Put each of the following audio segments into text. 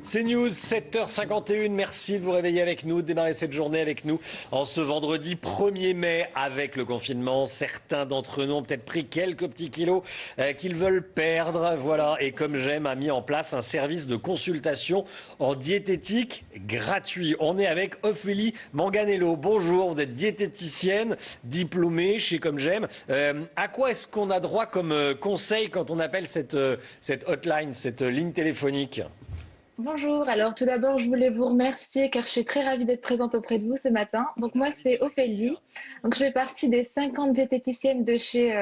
C'est News, 7h51. Merci de vous réveiller avec nous, de démarrer cette journée avec nous en ce vendredi 1er mai avec le confinement. Certains d'entre nous ont peut-être pris quelques petits kilos qu'ils veulent perdre. Voilà, et Comme J'aime a mis en place un service de consultation en diététique gratuit. On est avec Ophélie Manganello. Bonjour, vous êtes diététicienne, diplômée chez Comme J'aime. À quoi est-ce qu'on a droit comme conseil quand on appelle cette hotline, cette ligne téléphonique ? Bonjour, alors tout d'abord je voulais vous remercier car je suis très ravie d'être présente auprès de vous ce matin. Donc moi c'est Ophélie, donc je fais partie des 50 diététiciennes de chez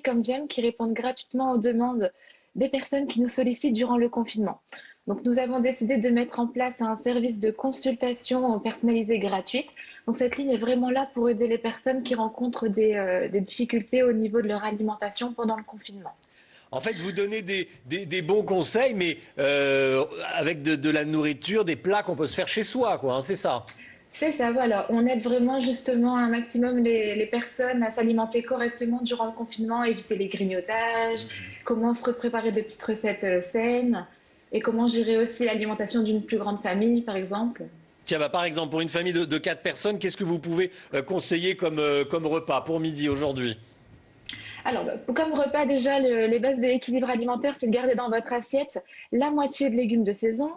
Comme J'aime qui répondent gratuitement aux demandes des personnes qui nous sollicitent durant le confinement. Donc nous avons décidé de mettre en place un service de consultation personnalisée gratuite. Donc cette ligne est vraiment là pour aider les personnes qui rencontrent des difficultés au niveau de leur alimentation pendant le confinement. En fait, vous donnez des bons conseils, mais avec de la nourriture, des plats qu'on peut se faire chez soi, quoi, hein, c'est ça. C'est ça, voilà. On aide vraiment justement un maximum les personnes à s'alimenter correctement durant le confinement, éviter les grignotages, comment se préparer des petites recettes saines et comment gérer aussi l'alimentation d'une plus grande famille, par exemple. Tiens, par exemple, pour une famille de 4 personnes, qu'est-ce que vous pouvez conseiller comme repas pour midi aujourd'hui ? Alors, comme repas, déjà, les bases de l'équilibre alimentaire, c'est de garder dans votre assiette la moitié de légumes de saison,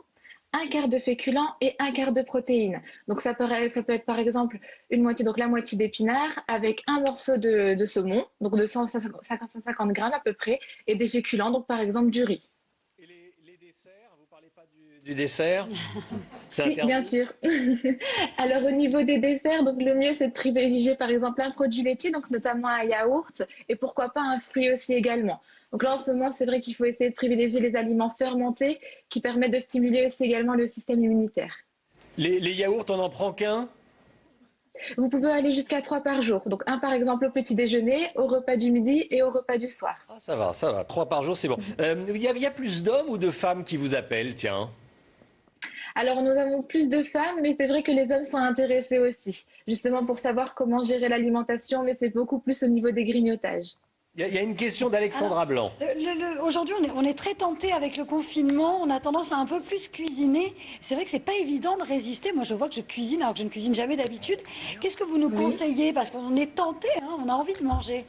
un quart de féculents et un quart de protéines. Donc, ça peut être par exemple une moitié, donc la moitié d'épinards avec un morceau de saumon, donc de 150 grammes à peu près, et des féculents, donc par exemple du riz. Et les desserts, vous parlez pas du dessert? C'est Si, bien interdit? sûr. Alors, au niveau des desserts, donc le mieux, c'est de privilégier par exemple un produit laitier, donc notamment un yaourt, et pourquoi pas un fruit aussi également. Donc là, en ce moment, c'est vrai qu'il faut essayer de privilégier les aliments fermentés qui permettent de stimuler aussi également le système immunitaire. Les yaourts, on n'en prend qu'un? Vous pouvez aller jusqu'à 3 par jour. Donc un par exemple au petit déjeuner, au repas du midi et au repas du soir. Ah, ça va, ça va. 3 par jour, c'est bon. Il y a plus d'hommes ou de femmes qui vous appellent, tiens? Alors nous avons plus de femmes, mais c'est vrai que les hommes sont intéressés aussi, justement pour savoir comment gérer l'alimentation, mais c'est beaucoup plus au niveau des grignotages. Il y a une question Alors, d'Alexandra Blanc. aujourd'hui, on est très tenté avec le confinement. On a tendance à un peu plus cuisiner. C'est vrai que c'est pas évident de résister. Moi, je vois que je cuisine alors que je ne cuisine jamais d'habitude. Qu'est-ce que vous nous Oui. conseillez? Parce qu'on est tenté, hein, on a envie de manger.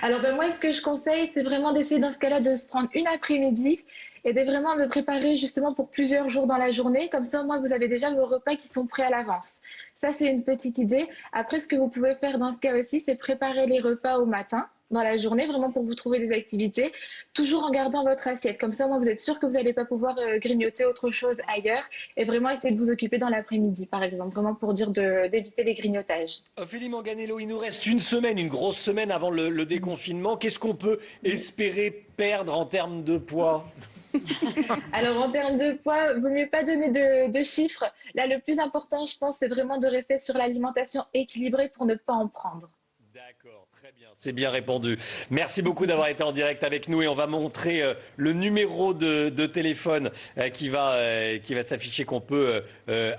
Alors moi, ce que je conseille, c'est vraiment d'essayer dans ce cas-là de se prendre une après-midi et de vraiment de préparer justement pour plusieurs jours dans la journée. Comme ça, au moins, vous avez déjà vos repas qui sont prêts à l'avance. Ça, c'est une petite idée. Après, ce que vous pouvez faire dans ce cas aussi, c'est préparer les repas au matin, dans la journée, vraiment pour vous trouver des activités, toujours en gardant votre assiette. Comme ça, au moins, vous êtes sûr que vous n'allez pas pouvoir grignoter autre chose ailleurs et vraiment essayer de vous occuper dans l'après-midi, par exemple, vraiment pour dire d'éviter les grignotages. Ophélie Manganello, il nous reste une semaine, une grosse semaine avant le déconfinement. Qu'est-ce qu'on peut espérer perdre en termes de poids? Alors, en termes de poids, il vaut mieux pas donner de chiffres. Là, le plus important, je pense, c'est vraiment de rester sur l'alimentation équilibrée pour ne pas en prendre. D'accord, très bien. C'est bien répondu. Merci beaucoup d'avoir été en direct avec nous et on va montrer le numéro de téléphone qui va s'afficher qu'on peut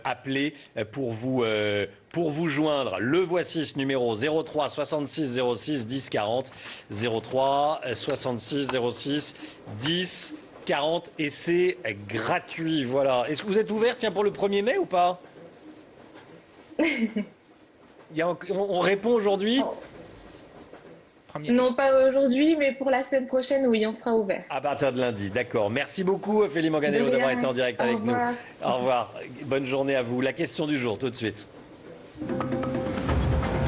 appeler pour vous joindre. Le voici ce numéro 03 66 06 10 40 03 66 06 10 40 et c'est gratuit. Voilà. Est-ce que vous êtes ouvert tiens pour le 1er mai ou pas? On répond aujourd'hui? Non, pas aujourd'hui, mais pour la semaine prochaine, oui, on sera ouvert. À partir de lundi, d'accord. Merci beaucoup, Ophélie De Manganello, d'avoir été rien. en direct Au avec nous. revoir. Au revoir. Bonne journée à vous. La question du jour, tout de suite.